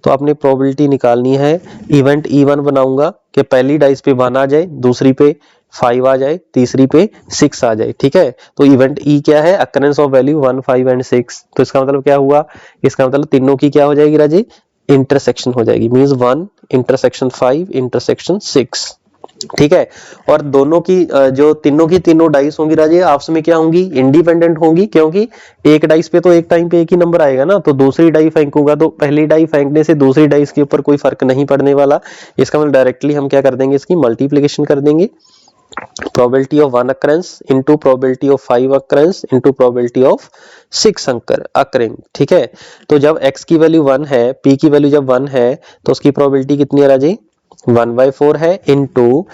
तो आपने प्रोबेबिलिटी निकालनी है। इवेंट E1 बनाऊंगा कि पहली डाइस पे 1 आ जाए, दूसरी पे 5 आ जाए, तीसरी पे 6 आ जाए। ठीक है, तो इवेंट E क्या है? Occurrence of value 1, 5 and 6। तो इसका मतलब क्या हुआ? इसका मतलब तीनों की क्या हो जाएगी राजी? इंटरसेक्शन हो जाएगी, मींस 1 इंटरसेक्शन 5 इंटरसेक्शन 6। ठीक है, और दोनों की जो तीनों की तीनों डाइस होंगी राजे आपस में क्या होंगी? इंडिपेंडेंट होंगी, क्योंकि एक डाइस पे तो एक टाइम पे एक ही नंबर आएगा ना, तो दूसरी डाई फेंकूंगा तो पहली डाई फेंकने से दूसरी डाइस के ऊपर कोई फर्क नहीं पड़ने वाला। इसका मतलब डायरेक्टली हम क्या कर देंगे? इसकी मल्टीप्लिकेशन कर देंगे। Probability of 1 occurrence into probability of 5 occurrence into probability of 6 occurring. ठीक है, तो जब x की वैल्यू 1 है, p की वैल्यू जब 1 है, तो उसकी प्रोबेबिलिटी कितनी है राजे? 1/4 है, इनटू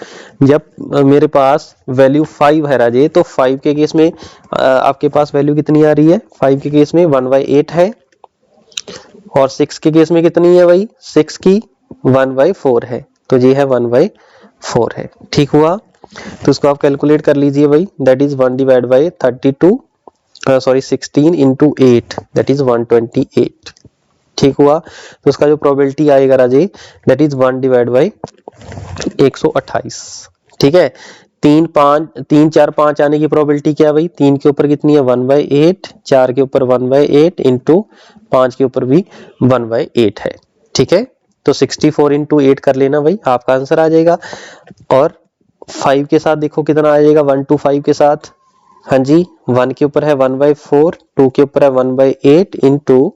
जब मेरे पास वैल्यू 5 है राजे, तो 5 के केस में आपके पास वैल्यू कितनी आ रही है? 5 के केस में 1/8 है, और 6 के केस में कितनी है भाई? 6 की 1/4 है, तो ये है 1/4 है। ठीक हुआ, तो इसको आप कैलकुलेट कर लीजिए भाई, that is 16 into 8, that is 128। ठीक हुआ, तो उसका जो प्रोबेबिलिटी आएगा राजे, दैट इज 1/128। ठीक है, 3 4 5 आने की प्रोबेबिलिटी क्या है भाई? 3 के ऊपर कितनी है? 1/8, 4 के ऊपर 1/8 इंटू 5 के ऊपर भी 1/8 है। ठीक है, तो 64 इंटू 8 कर लेना भाई, आपका आंसर आ जाएगा। और 5 के साथ देखो कितना आ जाएगा? 1 to 5 के साथ, हाँ जी, 1 के ऊपर है 1/4, 2 के ऊपर है 1/8 इंटू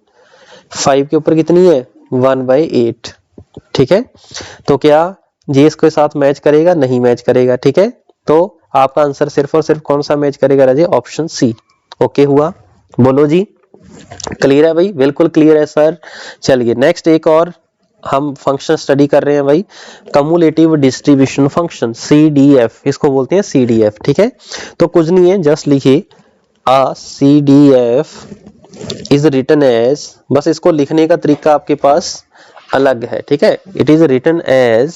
5 के ऊपर कितनी है? 1/8। ठीक है, तो क्या ये इसके साथ मैच करेगा? नहीं मैच करेगा। ठीक है, तो आपका आंसर सिर्फ और सिर्फ कौन सा मैच करेगा राजे? Option C. ओके हुआ, बोलो जी, क्लियर है भाई? बिल्कुल क्लियर है सर। चलिए नेक्स्ट एक और हम फंक्शन स्टडी कर रहे हैं भाई, कम्युलेटिव डिस्ट्रीब्यूशन फंक्शन, CDF, इसको बोलते हैं CDF। ठीक है, तो कुछ नहीं है, जस्ट लिखिए a CDF is written as, बस इसको लिखने का तरीका आपके पास अलग है। ठीक है, इट इज रिटन एज,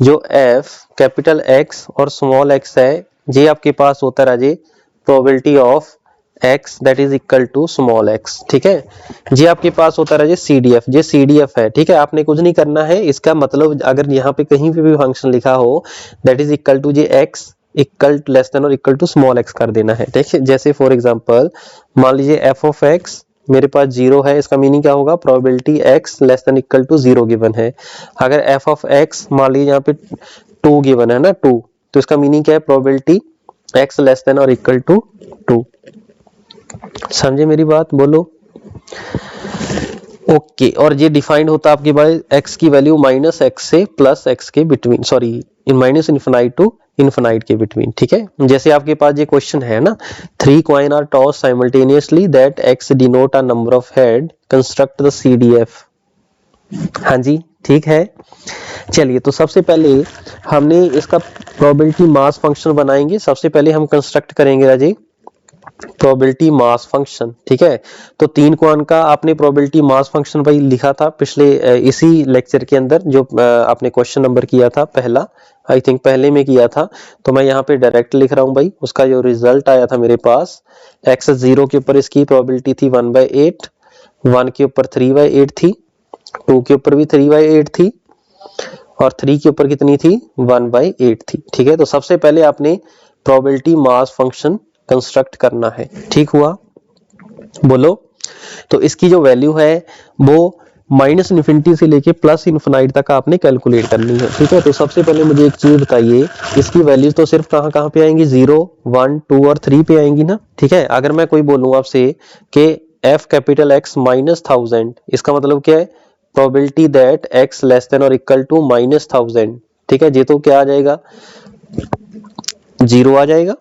जो f कैपिटल X और स्मॉल x है, ये आपके पास होता है Raje probability of x that is equal to small x। ठीक है, ये आपके पास होता है CDF, ये CDF है। ठीक है, आपने कुछ नहीं करना है, इसका मतलब अगर यहाँ पे कहीं पे भी फंक्शन लिखा हो that is equal to j x equal less than और इक्वल टू स्मॉल x कर देना है। ठीक है, जैसे फॉर एग्जांपल मान लीजिए f ऑफ x मेरे पास 0 है, इसका मीनिंग क्या होगा? Probability x less than equal to 0 given है। अगर f ऑफ x मान लीजिए यहाँ पे 2 गिवन है ना, 2, तो इसका मीनिंग क्या है? प्रोबेबिलिटी x लेस देन और इक्वल टू 2। समझे मेरी बात? बोलो। ओके और ये डिफाइंड होता है आपके पास x की वैल्यू माइनस एक्स से प्लस एक्स के between, sorry in minus infinite to infinite के बिटवीन, ठीक है। जैसे आपके पास ये क्वेश्चन है ना, 3 coin are toss simultaneously that x denote a number of head, construct the CDF। हाँ जी ठीक है। चलिए तो सबसे पहले हमने इसका प्रोबेबिलिटी मास फंक्शन बनाएंगे। सबसे पहले हम कंस्ट्रक्ट करेंगे राजी प्रोबेबिलिटी मास फंक्शन, ठीक है। तो 3 क्वान का आपने प्रोबेबिलिटी मास फंक्शन भाई लिखा था पिछले इसी लेक्चर के अंदर, जो आपने क्वेश्चन नंबर किया था पहला, आई थिंक पहले में किया था। तो मैं यहाँ पे डायरेक्ट लिख रहा हूँ भाई, उसका जो रिजल्ट आया था मेरे पास, x 0 के ऊपर इसकी प्रोबेबिलिटी थी 1/8, 1 के ऊपर 3/8 थी, 2 के ऊपर भी 3/8 थी, और 3 के ऊपर कितनी थी 1/8 थी, ठीक है। तो सबसे पहले आपने प्रोबेबिलिटी मास फंक्शन कंस्ट्रक्ट करना है, ठीक हुआ, बोलो। तो इसकी जो वैल्यू है वो माइनस इन्फिनिटी से लेके प्लस इन्फिनाइट तक आपने कैलकुलेट करनी है, ठीक है। तो सबसे पहले मुझे एक चीज बताइए, इसकी वैल्यू तो सिर्फ कहां कहां पे आएंगी, 0, 1, 2 और 3 पे आएंगी ना, ठीक है। अगर मैं कोई बोलूं आपसे कि f कैपिटल X माइनस 1000, इसका मतलब क्या है, probability that x less than और इक्वल टू माइनस 1000, ठीक है। ये तो क्या आ जाएगा, 0 आ जाएगा,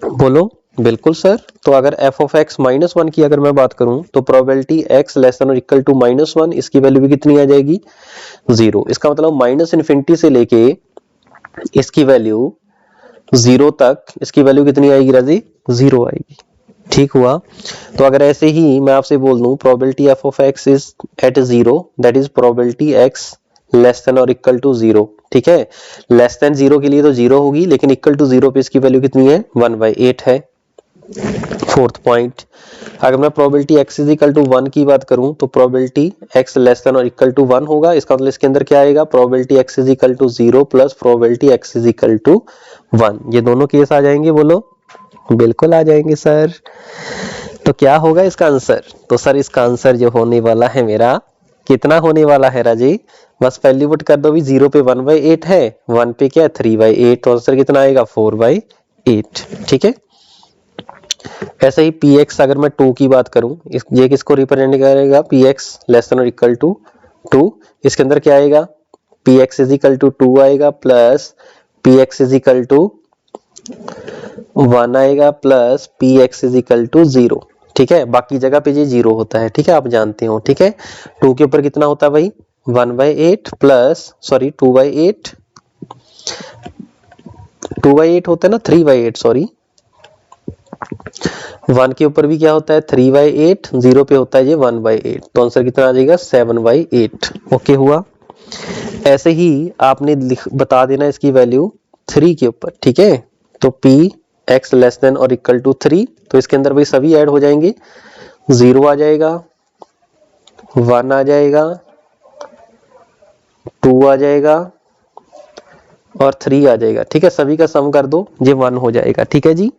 बोलो बिल्कुल सर। तो अगर f ऑफ x माइनस 1 की अगर मैं बात करूं तो प्रोबेबिलिटी x लेस देन और इक्वल टू माइनस 1, इसकी वैल्यू भी कितनी आ जाएगी, 0। इसका मतलब माइनस इन्फिनिटी से लेके इसकी वैल्यू 0 तक, इसकी वैल्यू कितनी आएगी राजी, 0 आएगी, ठीक हुआ। तो अगर ऐसे ही मैं आपसे बोल दूं probability f of x is at 0, that is probability x less than और इक्वल टू 0, ठीक है। लेस देन 0 के लिए तो 0 होगी, लेकिन इक्वल टू 0 पे इसकी वैल्यू कितनी है, 1/8 है। फोर्थ पॉइंट, अगर मैं probability x is equal to 1 की बात करूं तो प्रोबेबिलिटी x लेस देन और इक्वल टू 1 होगा, इसका मतलब इसके अंदर क्या आएगा, probability x is equal to 0 plus probability x is equal to 1, ये दोनों केस आ जाएंगे, बोलो बिल्कुल आ जाएंगे सर। तो क्या होगा इसका आंसर, तो सर इसका आंसर जो होने वाला है मेरा, कितना होने वाला है राजी, बस पहली पुट कर दो भी, 0 पे 1/8 है, 1 पे क्या 3/8, तो आंसर कितना आएगा 4/8, ठीक है। ऐसे ही px अगर मैं 2 की बात करूं, ये किसको रिप्रेजेंट करेगा, px लेस देन और इक्वल टू 2, इसके अंदर क्या आएगा, px इज इक्वल टू 2 आएगा, plus px is equal to 1 आएगा, plus px is equal to 0, ठीक है। बाकी जगह पे ये 0 होता है, ठीक है, आप जानते हो, ठीक है। 2 के ऊपर कितना होता है भाई 1/8 प्लस, सॉरी 2/8, 2/8 होता है ना, 3/8, सॉरी 1 के ऊपर भी क्या होता है 3/8, 0 पे होता है ये 1/8, तो आंसर कितना आ जाएगा 7/8, ओके हुआ। ऐसे ही आपने बता देना इसकी वैल्यू 3 के ऊपर, ठीक है। तो p x लेस देन और इक्वल टू 3, तो इसके अंदर भाई सभी ऐड हो जाएंगे, 0 आ जाएगा, 1 आ जाएगा, 2 आ जाएगा और 3 आ जाएगा, ठीक है। सभी का सम कर दो, ये 1 हो जाएगा, ठीक है जी,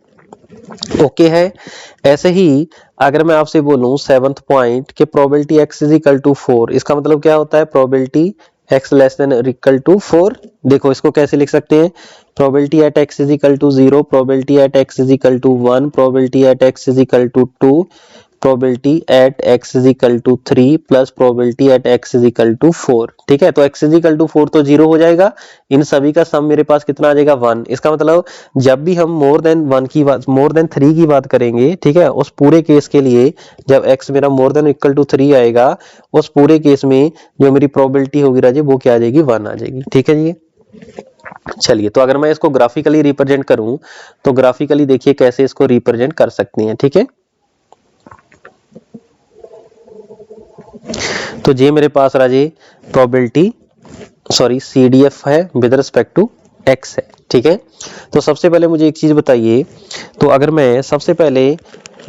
ओके है। ऐसे ही अगर मैं आपसे बोलूं 7th पॉइंट के probability x is equal to 4, इसका मतलब क्या होता है, प्रोबेबिलिटी x लेस देन और इक्वल टू 4, देखो इसको कैसे लिख सकते हैं, probability at x is equal to 0, probability at x is equal to 1, probability at x is equal to 2, probability at x is equal to 3 plus probability at x is equal to 4, ठीक है। तो x is equal to 4 तो 0 हो जाएगा, इन सभी का सम मेरे पास कितना आ जाएगा 1, इसका मतलब जब भी हम मोर देन 1 की बात, मोर देन 3 की बात करेंगे, ठीक है, उस पूरे केस के लिए जब x मेरा मोर देन इक्वल टू 3 आएगा, उस पूरे केस में जो मेरी प्रोबेबिलिटी होगी राजे वो क्या आ जाएगी 1 आ जाएगी, ठीक है जी। चलिए तो अगर मैं इसको ग्राफिकली रिप्रेजेंट करूं तो ग्राफिकली देखिए कैसे इसको रिप्रेजेंट कर सकते हैं, ठीक है। तो ये मेरे पास राजे प्रोबेबिलिटी, सॉरी CDF है विद रिस्पेक्ट टू x है, ठीक है। तो सबसे पहले मुझे एक चीज बताइए, तो अगर मैं सबसे पहले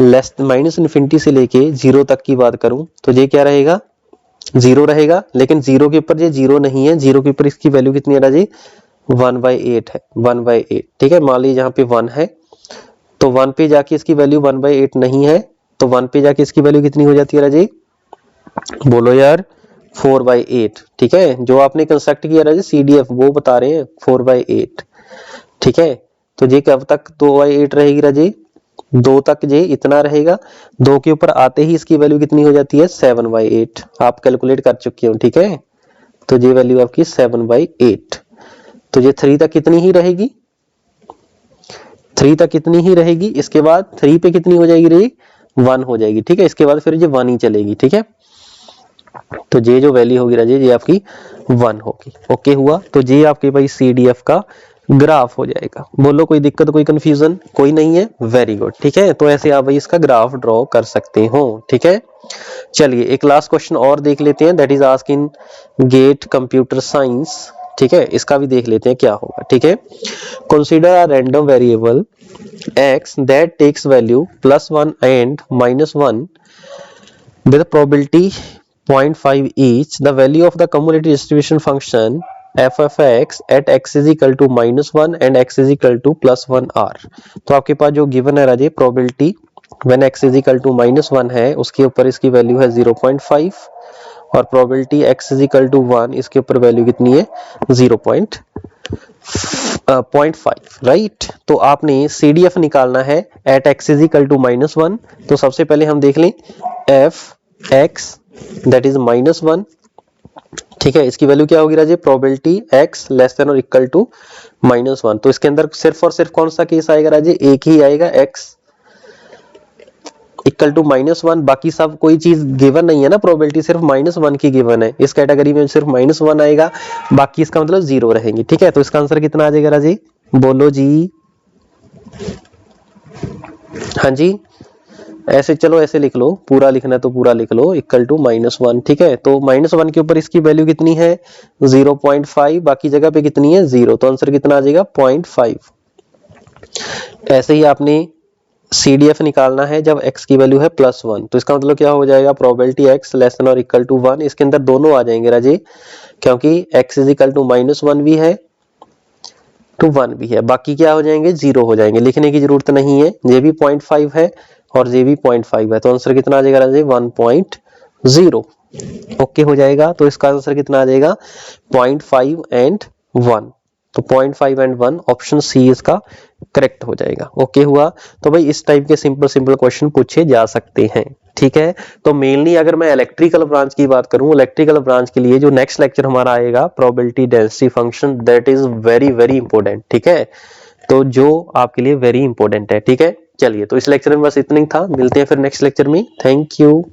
लेस माइनस इन्फिनिटी से लेके 0 तक की बात करूं तो ये क्या रहेगा 0 रहेगा, लेकिन 0 के ऊपर ये 0 नहीं है, 0 के ऊपर इसकी वैल्यू कितनी है राजे 1/8 है, 1/8, ठीक है। मान लीजिए यहाँ पे 1 है, तो 1 पे जाके इसकी वैल्यू 1/8 नहीं है, तो 1 पे जाके इसकी वैल्यू कितनी हो जाती है राजे, बोलो यार 4/8, ठीक है। जो आपने कंस्ट्रक्ट किया राजे CDF वो बता रहे हैं 4/8, ठीक है। तो ये कब तक 2/8 रहेगी राजे, 2 तक जे इतना रहेगा, 2 के ऊपर आते ही इसकी वैल्यू कितनी हो जाती है 7/8। आप कैलकुलेट कर चुके हो, ठीक है। तो ये वैल्यू आपकी 7/8। तो ये 3 तक कितनी ही रहेगी, 3 तक कितनी ही रहेगी। इसके बाद 3 पे कितनी हो जाएगी रे, 1 हो जाएगी, ठीक है। इसके बाद फिर ये 1 ही चलेगी, ठीक है। तो ये जो वैल्यू होगी राजे ये आपकी 1 होगी। ओके हुआ। तो ये आपके भाई CDF का ग्राफ हो जाएगा। बोलो कोई दिक्कत, कोई कंफ्यूजन? कोई नहीं है, वेरी गुड, ठीक है। तो ऐसे आप भाई इसका ग्राफ ड्रॉ कर सकते हो, ठीक है। चलिए एक लास्ट क्वेश्चन और देख लेते हैं, that is asked in GATE computer science, ठीक है। इसका भी देख लेते हैं क्या होगा, ठीक है। Consider a random variable x that takes value +1 and -1 with probability 0.5 each. The value of the cumulative distribution function f of x at x is equal to -1 and x is equal to +1 are. तो आपके पास जो given है Raje probability when x is equal to -1 है, उसके ऊपर इसकी value है 0.5 और probability x is equal to 1 इसके ऊपर वैल्यू कितनी है 0.5, राइट। तो आपने CDF निकालना है at x is equal to -1। तो सबसे पहले हम देख लें f x दैट इज -1, ठीक है। इसकी वैल्यू क्या होगी राजे, प्रोबेबिलिटी x लेस देन और इक्वल टू -1। तो इसके अंदर सिर्फ और सिर्फ कौन सा केस आएगा राजे, एक ही आएगा, x इक्वल टू -1। बाकी सब कोई चीज गिवन नहीं है ना, प्रोबेबिलिटी सिर्फ -1 की गिवन है। इस कैटेगरी में सिर्फ -1 आएगा, बाकी इसका मतलब 0 रहेंगे, ठीक है। तो इसका आंसर कितना आ जाएगा राजे, बोलो जी। हाँ जी, ऐसे चलो ऐसे लिख लो, पूरा लिखना है तो पूरा लिख लो, इक्वल टू -1, ठीक है। तो -1 के ऊपर इसकी वैल्यू कितनी है 0.5, बाकी जगह पे कितनी है 0, तो आंसर कितना आ जाएगा 0.5। ऐसे ही आपने CDF निकालना है जब x की वैल्यू है +1, तो इसका मतलब क्या हो जाएगा, प्रोबेबिलिटी x लेस देन और इक्वल टू 1। इसके अंदर दोनों आ जाएंगे राजे, क्योंकि x इज इक्वल टू -1 भी है तो 1 भी है, बाकी क्या हो जाएंगे 0 हो जाएंगे। लिखने की जरूरत नहीं है, ये भी 0.5 है और ये भी 0.5 है, तो आंसर कितना आ जाएगा राजे 1.0। ओके हो जाएगा। तो इसका आंसर कितना आ जाएगा 0.5 एंड 1। तो 0.5 एंड 1 ऑप्शन सी इसका करेक्ट हो जाएगा। ओके हुआ। तो भाई इस टाइप के सिंपल क्वेश्चन पूछे जा सकते हैं, ठीक है। तो मेनली अगर मैं इलेक्ट्रिकल ब्रांच की बात करूं, इलेक्ट्रिकल ब्रांच के लिए जो नेक्स्ट लेक्चर हमारा आएगा probability density function, that is very important, ठीक है। तो जो आपके लिए वेरी इंपॉर्टेंट है, ठीक है। चलिए तो इस लेक्चर में बस इतना ही था, मिलते हैं फिर नेक्स्ट लेक्चर में। Thank you.